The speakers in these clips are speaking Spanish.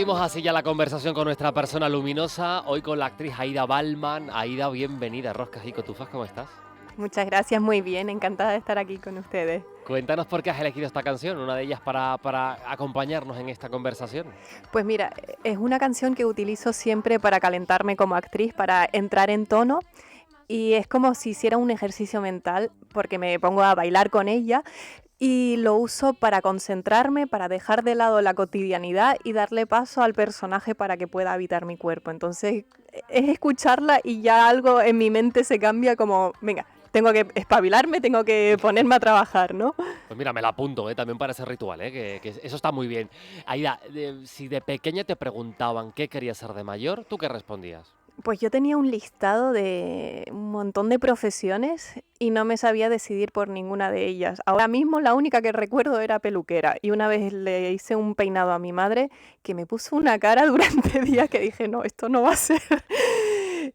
Seguimos así ya la conversación con nuestra persona luminosa, hoy con la actriz Aida Ballman. Aida, bienvenida a Roscas y Cotufas, ¿cómo estás? Muchas gracias, muy bien, encantada de estar aquí con ustedes. Cuéntanos por qué has elegido esta canción, una de ellas para acompañarnos en esta conversación. Pues mira, es una canción que utilizo siempre para calentarme como actriz, para entrar en tono y es como si hiciera un ejercicio mental porque me pongo a bailar con ella y lo uso para concentrarme, para dejar de lado la cotidianidad y darle paso al personaje para que pueda habitar mi cuerpo. Entonces es escucharla y ya algo en mi mente se cambia como, venga, tengo que espabilarme, tengo que ponerme a trabajar, ¿no? Pues mira, me la apunto, también para ese ritual, que eso está muy bien. Aida, si de pequeña te preguntaban qué querías ser de mayor, ¿tú qué respondías? Pues yo tenía un listado de un montón de profesiones y no me sabía decidir por ninguna de ellas. Ahora mismo la única que recuerdo era peluquera y una vez le hice un peinado a mi madre que me puso una cara durante días que dije, no, esto no va a ser.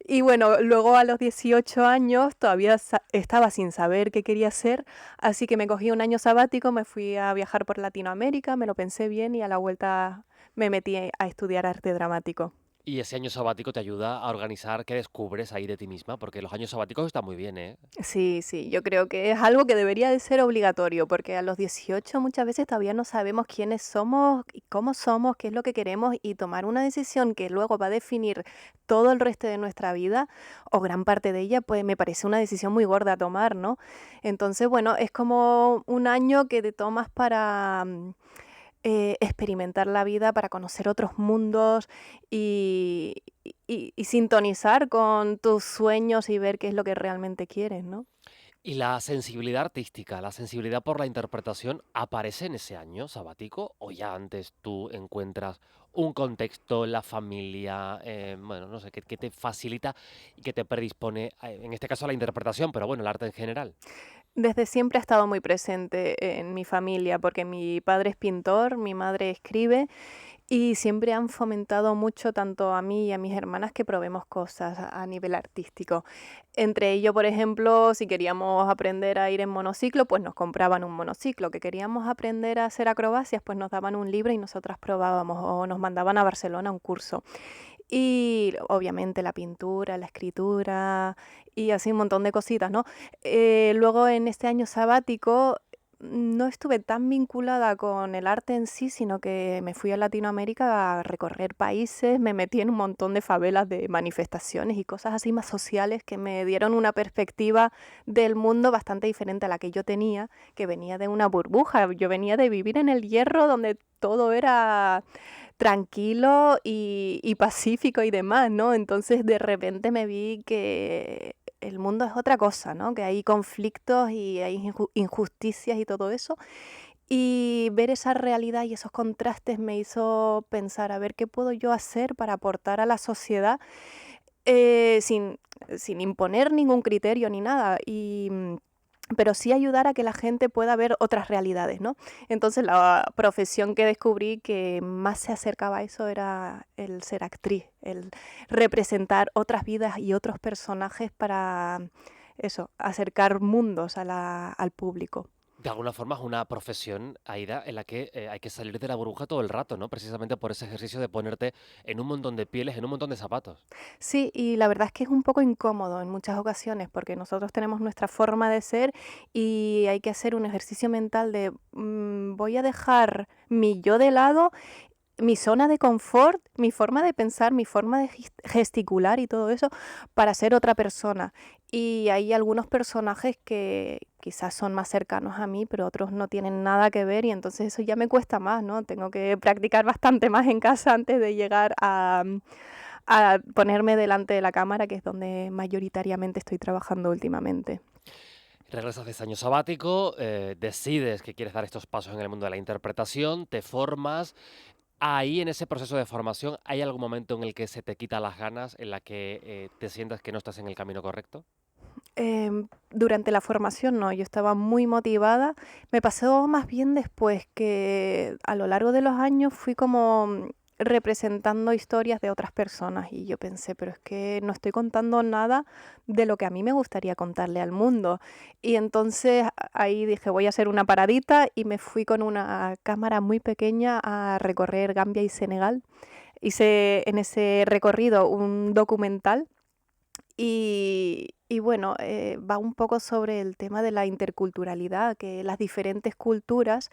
Y bueno, luego a los 18 años todavía estaba sin saber qué quería hacer, así que me cogí un año sabático, me fui a viajar por Latinoamérica, me lo pensé bien y a la vuelta me metí a estudiar arte dramático. Y ese año sabático te ayuda a organizar qué descubres ahí de ti misma, porque los años sabáticos están muy bien, ¿eh? Sí, sí, yo creo que es algo que debería de ser obligatorio, porque a los 18 muchas veces todavía no sabemos quiénes somos, y cómo somos, qué es lo que queremos y tomar una decisión que luego va a definir todo el resto de nuestra vida o gran parte de ella, pues me parece una decisión muy gorda a tomar, ¿no? Entonces, bueno, es como un año que te tomas para experimentar la vida, para conocer otros mundos y, y sintonizar con tus sueños y ver qué es lo que realmente quieres, ¿no? Y la sensibilidad artística, la sensibilidad por la interpretación, ¿aparece en ese año sabático o ya antes tú encuentras un contexto en la familia, bueno, no sé, que te facilita y que te predispone, en este caso a la interpretación, pero bueno, el arte en general? Desde siempre ha estado muy presente en mi familia, porque mi padre es pintor, mi madre escribe y siempre han fomentado mucho tanto a mí y a mis hermanas que probemos cosas a nivel artístico. Entre ello, por ejemplo, si queríamos aprender a ir en monociclo, pues nos compraban un monociclo. Que queríamos aprender a hacer acrobacias, pues nos daban un libro y nosotras probábamos o nos mandaban a Barcelona a un curso. Y obviamente la pintura, la escritura y así un montón de cositas, ¿no? Luego en este año sabático no estuve tan vinculada con el arte en sí, sino que me fui a Latinoamérica a recorrer países, me metí en un montón de favelas de manifestaciones y cosas así más sociales que me dieron una perspectiva del mundo bastante diferente a la que yo tenía, que venía de una burbuja. Yo venía de vivir en el Hierro donde todo era tranquilo y pacífico y demás, ¿no? Entonces de repente me vi que el mundo es otra cosa, ¿no? Que hay conflictos y hay injusticias y todo eso. Y ver esa realidad y esos contrastes me hizo pensar, a ver, ¿qué puedo yo hacer para aportar a la sociedad sin imponer ningún criterio ni nada? Pero sí ayudar a que la gente pueda ver otras realidades, ¿no? Entonces, la profesión que descubrí que más se acercaba a eso era el ser actriz, el representar otras vidas y otros personajes para eso, acercar mundos al público. De alguna forma es una profesión, Aida, en la que hay que salir de la burbuja todo el rato, ¿no? Precisamente por ese ejercicio de ponerte en un montón de pieles, en un montón de zapatos. Sí, y la verdad es que es un poco incómodo en muchas ocasiones, porque nosotros tenemos nuestra forma de ser y hay que hacer un ejercicio mental de voy a dejar mi yo de lado, mi zona de confort, mi forma de pensar, mi forma de gesticular y todo eso para ser otra persona. Y hay algunos personajes que quizás son más cercanos a mí, pero otros no tienen nada que ver y entonces eso ya me cuesta más, ¿no? Tengo que practicar bastante más en casa antes de llegar a ponerme delante de la cámara, que es donde mayoritariamente estoy trabajando últimamente. Regresas de ese año sabático, decides que quieres dar estos pasos en el mundo de la interpretación, te formas. Ahí, en ese proceso de formación, ¿hay algún momento en el que se te quita las ganas, en la que te sientas que no estás en el camino correcto? Durante la formación no, yo estaba muy motivada. Me pasó más bien después que a lo largo de los años fui como representando historias de otras personas y yo pensé, pero es que no estoy contando nada de lo que a mí me gustaría contarle al mundo. Y entonces ahí dije, voy a hacer una paradita y me fui con una cámara muy pequeña a recorrer Gambia y Senegal hice en ese recorrido un documental y bueno, va un poco sobre el tema de la interculturalidad, que las diferentes culturas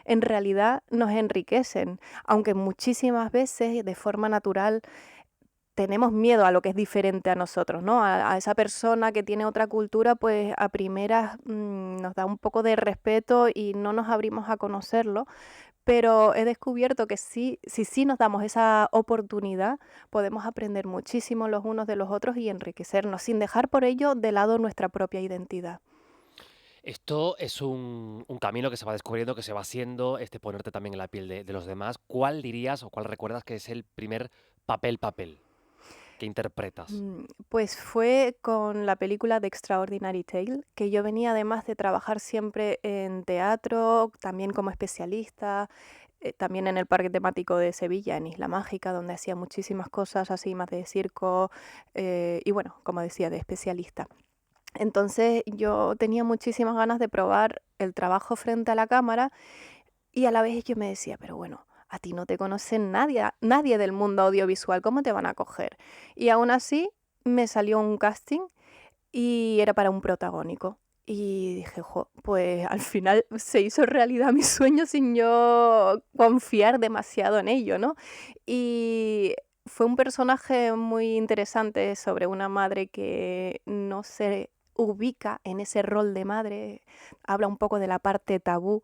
en realidad nos enriquecen, aunque muchísimas veces de forma natural tenemos miedo a lo que es diferente a nosotros, ¿no? A esa persona que tiene otra cultura, pues a primeras nos da un poco de respeto y no nos abrimos a conocerlo, pero he descubierto que sí, si sí nos damos esa oportunidad, podemos aprender muchísimo los unos de los otros y enriquecernos, sin dejar por ello de lado nuestra propia identidad. Esto es un camino que se va descubriendo, que se va haciendo, ponerte también en la piel de los demás. ¿Cuál dirías o cuál recuerdas que es el primer papel que interpretas? Pues fue con la película de Extraordinary Tale, que yo venía además de trabajar siempre en teatro, también como especialista, también en el parque temático de Sevilla, en Isla Mágica, donde hacía muchísimas cosas así más de circo, y bueno, como decía, de especialista. Entonces yo tenía muchísimas ganas de probar el trabajo frente a la cámara y a la vez yo me decía, pero bueno, a ti no te conoce nadie, nadie del mundo audiovisual, ¿cómo te van a coger? Y aún así me salió un casting y era para un protagónico. Y dije, jo, pues al final se hizo realidad mi sueño sin yo confiar demasiado en ello, ¿no? Y fue un personaje muy interesante sobre una madre que no se ubica en ese rol de madre. Habla un poco de la parte tabú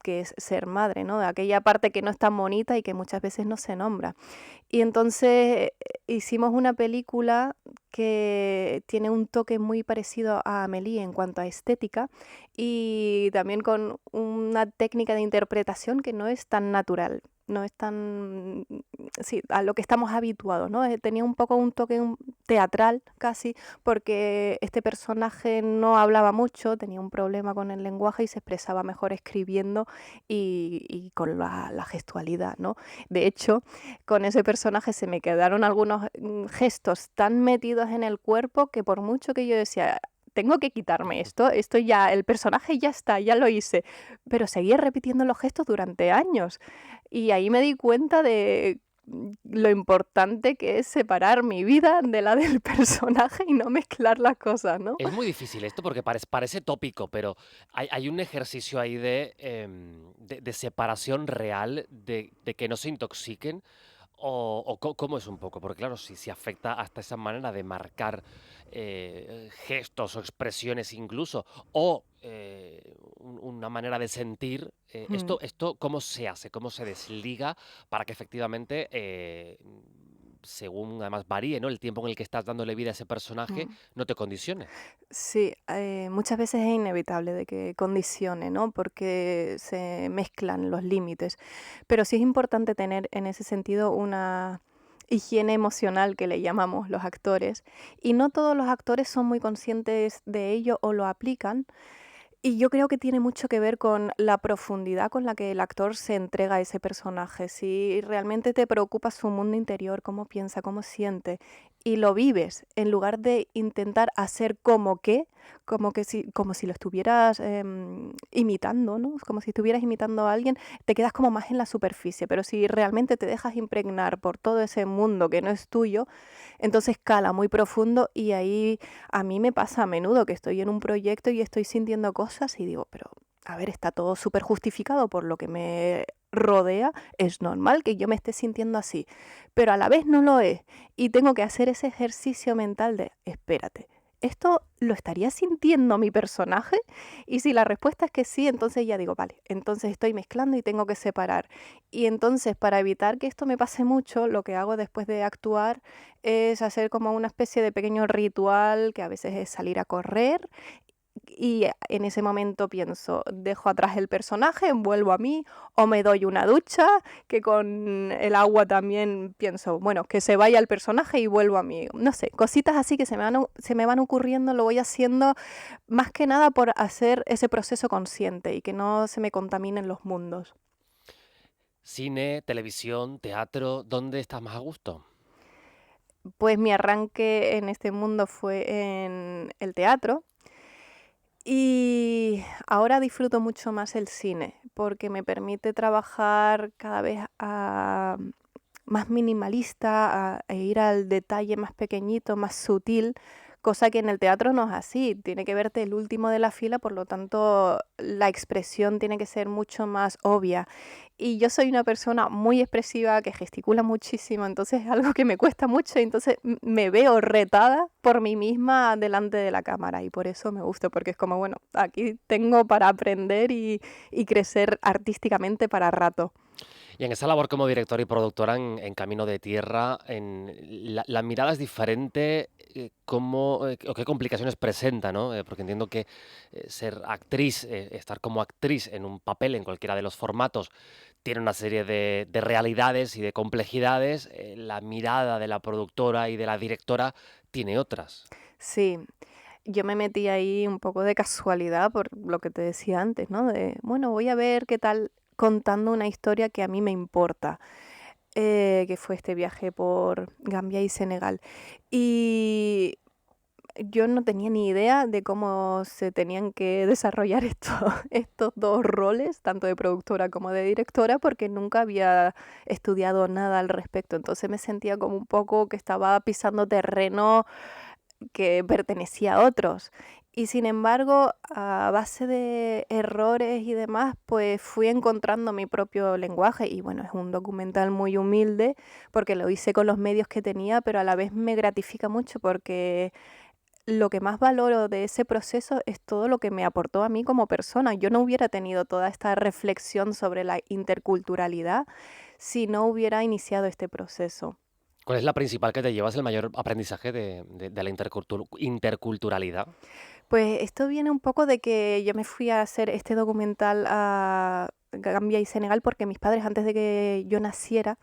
que es ser madre, ¿no? De aquella parte que no es tan bonita y que muchas veces no se nombra. Y entonces hicimos una película que tiene un toque muy parecido a Amélie en cuanto a estética y también con una técnica de interpretación que no es tan natural, no es tan, sí, a lo que estamos habituados, ¿no? Tenía un poco un toque teatral casi, porque este personaje no hablaba mucho, tenía un problema con el lenguaje y se expresaba mejor escribiendo y con la gestualidad, ¿no? De hecho, con ese personaje se me quedaron algunos gestos tan metidos en el cuerpo que por mucho que yo decía, tengo que quitarme esto ya, el personaje ya está, ya lo hice, pero seguía repitiendo los gestos durante años. Y ahí me di cuenta de lo importante que es separar mi vida de la del personaje y no mezclar las cosas, ¿no? Es muy difícil esto porque parece tópico, pero hay un ejercicio ahí de separación real, de que no se intoxiquen, o cómo es un poco, porque claro, si afecta hasta esa manera de marcar gestos o expresiones incluso, o una manera de sentir, Mm. esto ¿cómo se hace? ¿Cómo se desliga para que efectivamente, según además varíe, ¿no? El tiempo en el que estás dándole vida a ese personaje, Mm. no te condicione? Sí, muchas veces es inevitable de que condicione, ¿no? Porque se mezclan los límites. Pero sí es importante tener en ese sentido una higiene emocional que le llamamos los actores. Y no todos los actores son muy conscientes de ello o lo aplican. Y yo creo que tiene mucho que ver con la profundidad con la que el actor se entrega a ese personaje. Si realmente te preocupa su mundo interior, cómo piensa, cómo siente, y lo vives, en lugar de intentar hacer como si lo estuvieras imitando, ¿no? Como si estuvieras imitando a alguien, te quedas como más en la superficie. Pero si realmente te dejas impregnar por todo ese mundo que no es tuyo, entonces cala muy profundo y ahí a mí me pasa a menudo que estoy en un proyecto y estoy sintiendo cosas y digo, pero a ver, está todo súper justificado por lo que me rodea, es normal que yo me esté sintiendo así, pero a la vez no lo es y tengo que hacer ese ejercicio mental de, espérate, ¿esto lo estaría sintiendo mi personaje? Y si la respuesta es que sí, entonces ya digo, vale, entonces estoy mezclando y tengo que separar. Y entonces, para evitar que esto me pase mucho, lo que hago después de actuar es hacer como una especie de pequeño ritual, que a veces es salir a correr, y en ese momento pienso, dejo atrás el personaje, vuelvo a mí, o me doy una ducha, que con el agua también pienso, bueno, que se vaya el personaje y vuelvo a mí. No sé, cositas así que se me van ocurriendo, lo voy haciendo más que nada por hacer ese proceso consciente y que no se me contaminen los mundos. Cine, televisión, teatro, ¿dónde estás más a gusto? Pues mi arranque en este mundo fue en el teatro. Y ahora disfruto mucho más el cine, porque me permite trabajar cada vez más minimalista, e ir al detalle más pequeñito, más sutil, cosa que en el teatro no es así. Tiene que verte el último de la fila, por lo tanto, la expresión tiene que ser mucho más obvia. Y yo soy una persona muy expresiva que gesticula muchísimo, entonces es algo que me cuesta mucho, y entonces me veo retada por mí misma delante de la cámara y por eso me gusta, porque es como, bueno, aquí tengo para aprender y crecer artísticamente para rato. Y en esa labor como directora y productora en Camino de Tierra, la mirada es diferente, ¿cómo, o qué complicaciones presenta, ¿no? Porque entiendo que ser actriz, estar como actriz en un papel en cualquiera de los formatos, tiene una serie de realidades y de complejidades. La mirada de la productora y de la directora tiene otras. Sí, yo me metí ahí un poco de casualidad por lo que te decía antes, ¿no? De, bueno, voy a ver qué tal contando una historia que a mí me importa, que fue este viaje por Gambia y Senegal. Y yo no tenía ni idea de cómo se tenían que desarrollar estos dos roles, tanto de productora como de directora, porque nunca había estudiado nada al respecto. Entonces me sentía como un poco que estaba pisando terreno que pertenecía a otros. Y sin embargo, a base de errores y demás, pues fui encontrando mi propio lenguaje. Y bueno, es un documental muy humilde porque lo hice con los medios que tenía, pero a la vez me gratifica mucho porque lo que más valoro de ese proceso es todo lo que me aportó a mí como persona. Yo no hubiera tenido toda esta reflexión sobre la interculturalidad si no hubiera iniciado este proceso. ¿Cuál es la principal que te llevas el mayor aprendizaje de la interculturalidad? Pues esto viene un poco de que yo me fui a hacer este documental a Gambia y Senegal porque mis padres, antes de que yo naciera,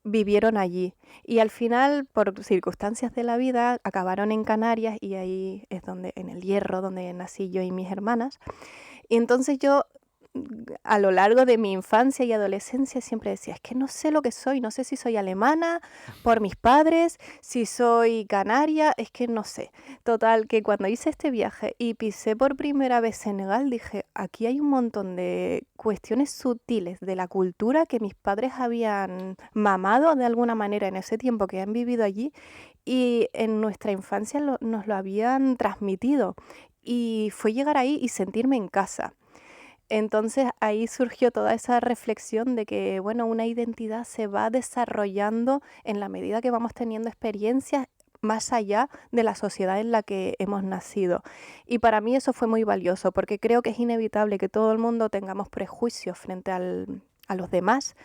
vivieron allí. Y al final, por circunstancias de la vida, acabaron en Canarias y ahí es donde, en El Hierro, donde nací yo y mis hermanas. Y entonces yo, a lo largo de mi infancia y adolescencia, siempre decía, es que no sé lo que soy, no sé si soy alemana por mis padres, si soy canaria, es que no sé. Total, que cuando hice este viaje y pisé por primera vez Senegal, dije, aquí hay un montón de cuestiones sutiles de la cultura que mis padres habían mamado de alguna manera en ese tiempo que han vivido allí y en nuestra infancia nos lo habían transmitido. Y fue llegar ahí y sentirme en casa. Entonces ahí surgió toda esa reflexión de que, bueno, una identidad se va desarrollando en la medida que vamos teniendo experiencias más allá de la sociedad en la que hemos nacido. Y para mí eso fue muy valioso, porque creo que es inevitable que todo el mundo tengamos prejuicios frente a los demás,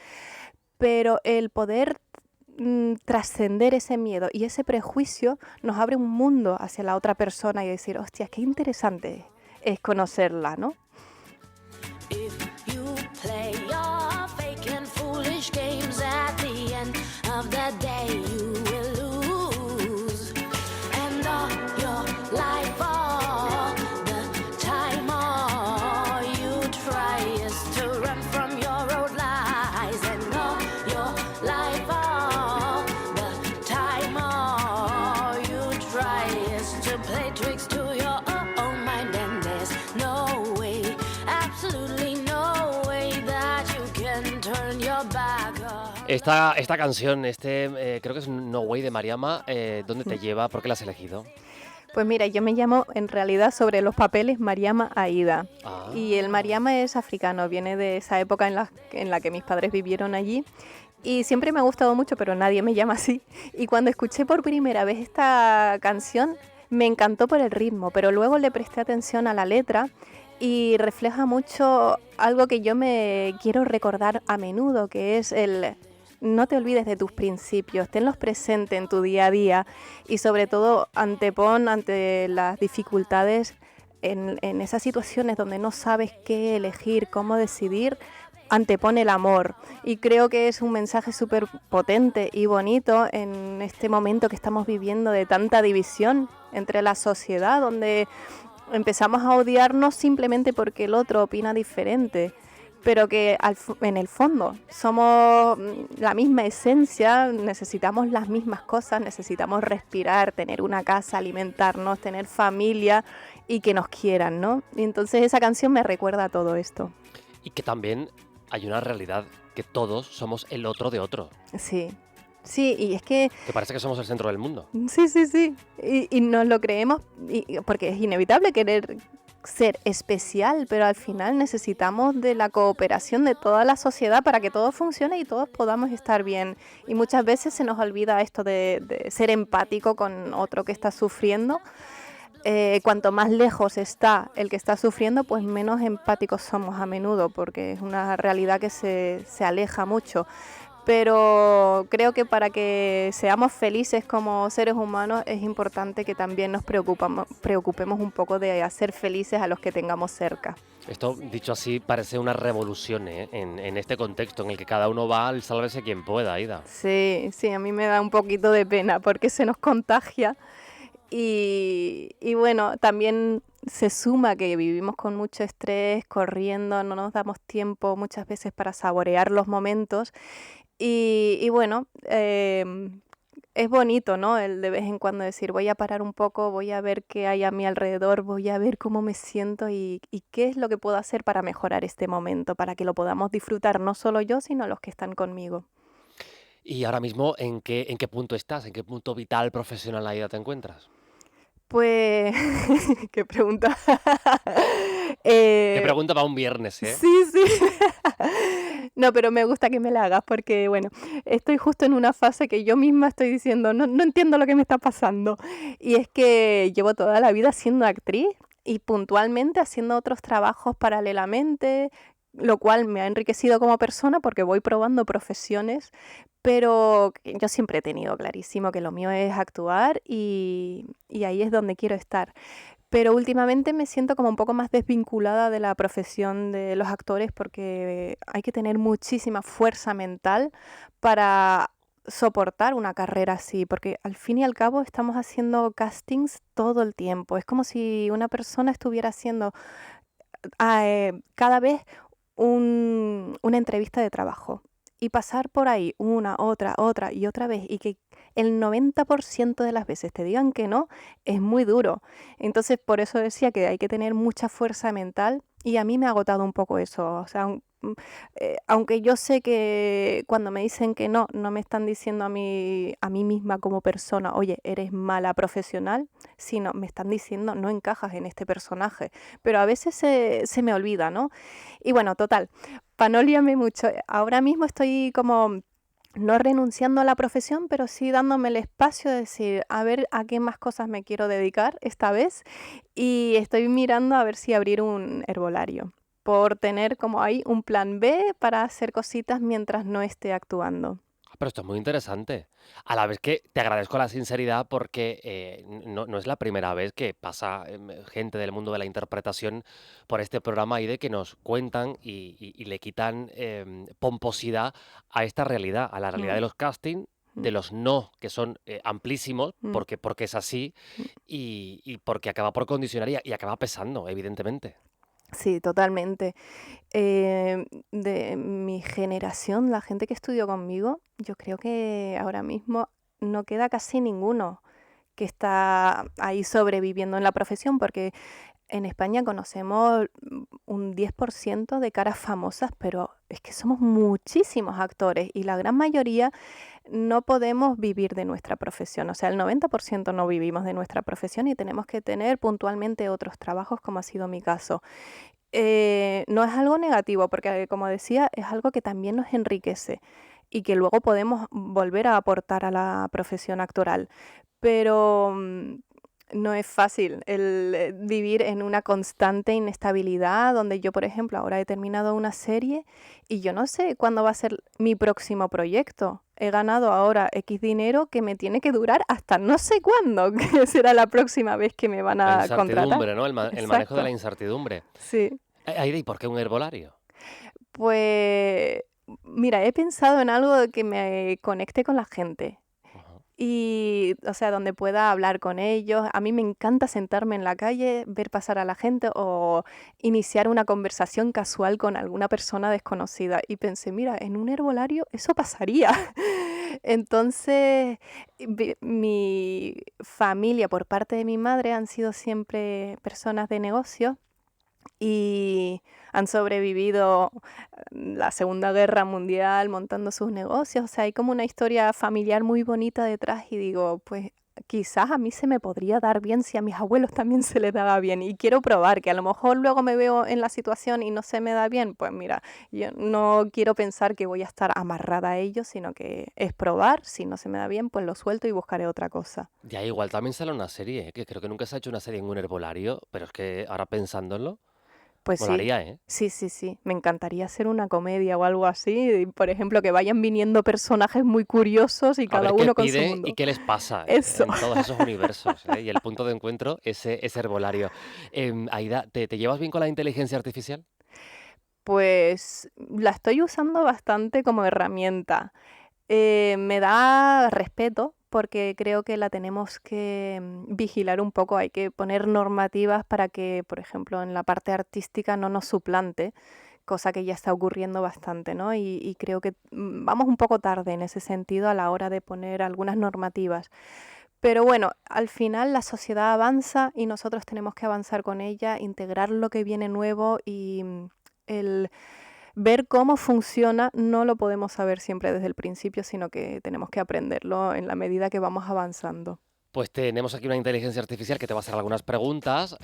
pero el poder trascender ese miedo y ese prejuicio nos abre un mundo hacia la otra persona y decir, hostia, qué interesante es conocerla, ¿no? If you play your fake and foolish games at the end of the day, you will lose. And all your life, all the time, all you try is to run from your old lies. And all your life, all the time, all you try is to play tricks to your own mind. And there's no way, absolutely no way that you can turn your back on. Esta canción, creo que es No Way de Mariama, ¿dónde te lleva? ¿Por qué la has elegido? Pues mira, yo me llamo en realidad sobre los papeles Mariama Aida. Y el Ah, Mariama es africano, viene de esa época en la que mis padres vivieron allí. Y siempre me ha gustado mucho, pero nadie me llama así. Y cuando escuché por primera vez esta canción, me encantó por el ritmo, pero luego le presté atención a la letra y refleja mucho algo que yo me quiero recordar a menudo, que es el no te olvides de tus principios, tenlos presentes en tu día a día y sobre todo antepon ante las dificultades en esas situaciones donde no sabes qué elegir, cómo decidir, antepone el amor. Y creo que es un mensaje súper potente y bonito en este momento que estamos viviendo de tanta división entre la sociedad, donde empezamos a odiarnos simplemente porque el otro opina diferente, pero que en el fondo somos la misma esencia, necesitamos las mismas cosas, necesitamos respirar, tener una casa, alimentarnos, tener familia y que nos quieran, ¿no? Y entonces esa canción me recuerda a todo esto. y que también hay una realidad, que todos somos el otro de otro. Sí, Sí, y es que Que parece que somos el centro del mundo. sí, sí, sí. Y nos lo creemos porque es inevitable querer ser especial, pero al final necesitamos de la cooperación de toda la sociedad para que todo funcione y todos podamos estar bien. Y muchas veces se nos olvida esto de ser empático con otro que está sufriendo. Cuanto más lejos está el que está sufriendo, pues menos empáticos somos a menudo, porque es una realidad que se aleja mucho. Pero creo que para que seamos felices como seres humanos es importante que también nos preocupemos un poco de hacer felices a los que tengamos cerca. Esto, dicho así, parece una revolución, ¿eh? En este contexto en el que cada uno va al sálvese quien pueda, Aida. Sí, sí, a mí me da un poquito de pena porque se nos contagia y bueno, también se suma que vivimos con mucho estrés, corriendo, no nos damos tiempo muchas veces para saborear los momentos y bueno, es bonito, ¿no? El de vez en cuando decir, voy a parar un poco, voy a ver qué hay a mi alrededor, voy a ver cómo me siento y qué es lo que puedo hacer para mejorar este momento, para que lo podamos disfrutar no solo yo, sino los que están conmigo. Y ahora mismo, ¿en qué punto estás? ¿En qué punto vital, profesional, Aida, te encuentras? Pues, qué pregunta. Qué Eh, pregunta para un viernes, ¿eh? sí, sí. No, pero me gusta que me la hagas porque, bueno, estoy justo en una fase que yo misma estoy diciendo, no, no entiendo lo que me está pasando. Y es que llevo toda la vida siendo actriz y puntualmente haciendo otros trabajos paralelamente, lo cual me ha enriquecido como persona porque voy probando profesiones, pero que yo siempre he tenido clarísimo que lo mío es actuar y ahí es donde quiero estar. Pero últimamente me siento como un poco más desvinculada de la profesión de los actores porque hay que tener muchísima fuerza mental para soportar una carrera así, porque al fin y al cabo estamos haciendo castings todo el tiempo. Es como si una persona estuviera haciendo cada vez una entrevista de trabajo y pasar por ahí una, otra y otra vez y que el 90% de las veces te digan que no, es muy duro. Entonces, por eso decía que hay que tener mucha fuerza mental y a mí me ha agotado un poco eso. O sea, aunque yo sé que cuando me dicen que no, no me están diciendo a mí misma como persona, oye, eres mala profesional, sino me están diciendo no encajas en este personaje. Pero a veces se me olvida, ¿no? Y bueno, total, para no liarme mucho, ahora mismo estoy como no renunciando a la profesión, pero sí dándome el espacio de decir, a ver a qué más cosas me quiero dedicar esta vez. Y estoy mirando a ver si abrir un herbolario, por tener como ahí un plan B para hacer cositas mientras no esté actuando. Pero esto es muy interesante. A la vez que te agradezco la sinceridad porque no es la primera vez que pasa gente del mundo de la interpretación por este programa y de que nos cuentan y le quitan pomposidad a esta realidad, a la realidad Mm, de los castings, de mm, los no, que son amplísimos, mm, porque es así mm. y porque acaba por condicionar y acaba pesando, evidentemente. Sí, totalmente. De mi generación, la gente que estudió conmigo, yo creo que ahora mismo no queda casi ninguno que está ahí sobreviviendo en la profesión, porque en España conocemos un 10% de caras famosas, pero es que somos muchísimos actores y la gran mayoría no podemos vivir de nuestra profesión. O sea, el 90% no vivimos de nuestra profesión y tenemos que tener puntualmente otros trabajos, como ha sido mi caso. No es algo negativo, porque como decía, es algo que también nos enriquece y que luego podemos volver a aportar a la profesión actoral. Pero no es fácil el vivir en una constante inestabilidad donde yo, por ejemplo, ahora he terminado una serie y yo no sé cuándo va a ser mi próximo proyecto. He ganado ahora X dinero que me tiene que durar hasta no sé cuándo, que será la próxima vez que me van La a contratar. incertidumbre, ¿no? El manejo de la Exacto, incertidumbre. sí. Aida, ¿y por qué un herbolario? Pues mira, he pensado en algo que me conecte con la gente Ajá. y, o sea, donde pueda hablar con ellos. A mí me encanta sentarme en la calle, ver pasar a la gente o iniciar una conversación casual con alguna persona desconocida. Y pensé, mira, en un herbolario eso pasaría. Entonces, mi familia por parte de mi madre han sido siempre personas de negocio y han sobrevivido la Segunda Guerra Mundial montando sus negocios. O sea, hay como una historia familiar muy bonita detrás y digo, pues quizás a mí se me podría dar bien si a mis abuelos también se les daba bien. Y quiero probar, que a lo mejor luego me veo en la situación y no se me da bien. Pues mira, yo no quiero pensar que voy a estar amarrada a ellos, sino que es probar. Si no se me da bien, pues lo suelto y buscaré otra cosa. Ya igual también sale una serie, que creo que nunca se ha hecho una serie en un herbolario, pero es que ahora pensándolo, Pues sí, molaría, ¿eh? sí. Me encantaría hacer una comedia o algo así. Por ejemplo, que vayan viniendo personajes muy curiosos y A cada ver qué uno con su pide y mundo. qué les pasa Eso. en todos esos universos, ¿eh? Y el punto de encuentro, ese herbolario. Aida, ¿te llevas bien con la inteligencia artificial? Pues la estoy usando bastante como herramienta. Me da respeto porque creo que la tenemos que vigilar un poco. Hay que poner normativas para que, por ejemplo, en la parte artística no nos suplante, cosa que ya está ocurriendo bastante, ¿no? Y creo que vamos un poco tarde en ese sentido a la hora de poner algunas normativas. Pero bueno, al final la sociedad avanza y nosotros tenemos que avanzar con ella, integrar lo que viene nuevo y el ver cómo funciona no lo podemos saber siempre desde el principio, sino que tenemos que aprenderlo en la medida que vamos avanzando. Pues tenemos aquí una inteligencia artificial que te va a hacer algunas preguntas,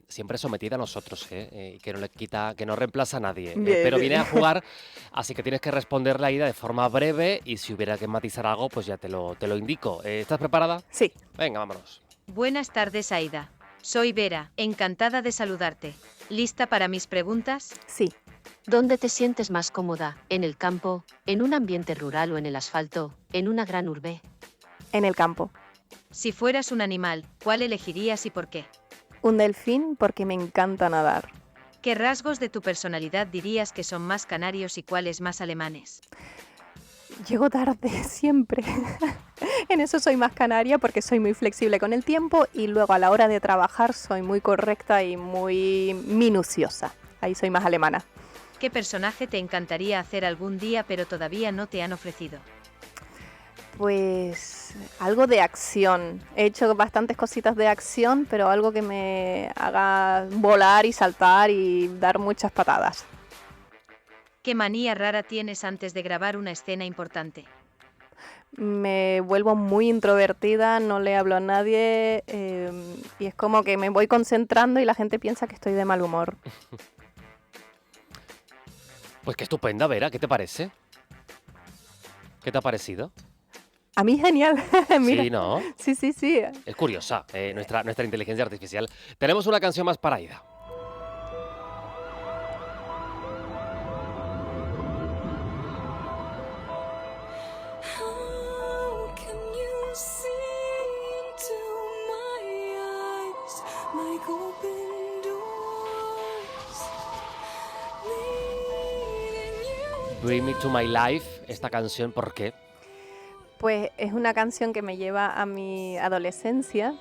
siempre sometida a nosotros, y que no le quita, que no reemplaza a nadie, Bien, pero viene bien. a jugar, así que tienes que responderle a Aida de forma breve y si hubiera que matizar algo, pues ya te lo indico. ¿Estás preparada? Sí, Venga, vámonos. Buenas tardes, Aida. Soy Vera, encantada de saludarte. ¿Lista para mis preguntas? sí. ¿Dónde te sientes más cómoda? ¿En el campo? ¿En un ambiente rural o en el asfalto? ¿En una gran urbe? En el campo. Si fueras un animal, ¿cuál elegirías y por qué? Un delfín porque me encanta nadar. ¿Qué rasgos de tu personalidad dirías que son más canarios y cuáles más alemanes? Llego tarde siempre. En eso soy más canaria porque soy muy flexible con el tiempo y luego a la hora de trabajar soy muy correcta y muy minuciosa. Ahí soy más alemana. ¿Qué personaje te encantaría hacer algún día pero todavía no te han ofrecido? Pues algo de acción. He hecho bastantes cositas de acción, pero algo que me haga volar y saltar y dar muchas patadas. ¿Qué manía rara tienes antes de grabar una escena importante? Me vuelvo muy introvertida, no le hablo a nadie y es como que me voy concentrando y la gente piensa que estoy de mal humor. Pues qué estupenda, Vera, ¿qué te parece? ¿Qué te ha parecido? A mí genial. Mira. Sí, ¿no? Sí. Es curiosa, nuestra inteligencia artificial. Tenemos una canción más para Aida. How can you see into my eyes like open doors? Leading you Bring Me to My Life, esta canción, ¿por qué? Pues es una canción que me lleva a mi adolescencia.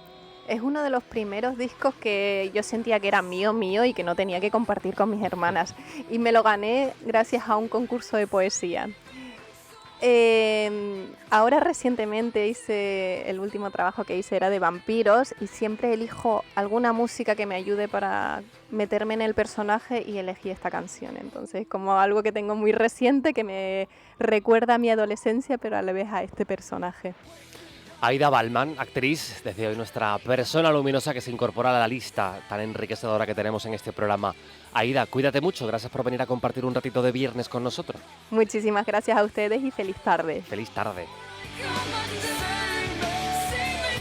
Es uno de los primeros discos que yo sentía que era mío y que no tenía que compartir con mis hermanas. Y me lo gané gracias a un concurso de poesía. Ahora recientemente el último trabajo que hice era de vampiros y siempre elijo alguna música que me ayude para meterme en el personaje y elegí esta canción. Entonces como algo que tengo muy reciente que me recuerda a mi adolescencia pero a la vez a este personaje. Aida Ballman, actriz, desde hoy nuestra persona luminosa que se incorpora a la lista tan enriquecedora que tenemos en este programa. Aida, cuídate mucho, gracias por venir a compartir un ratito de viernes con nosotros. Muchísimas gracias a ustedes y feliz tarde. Feliz tarde. come undone.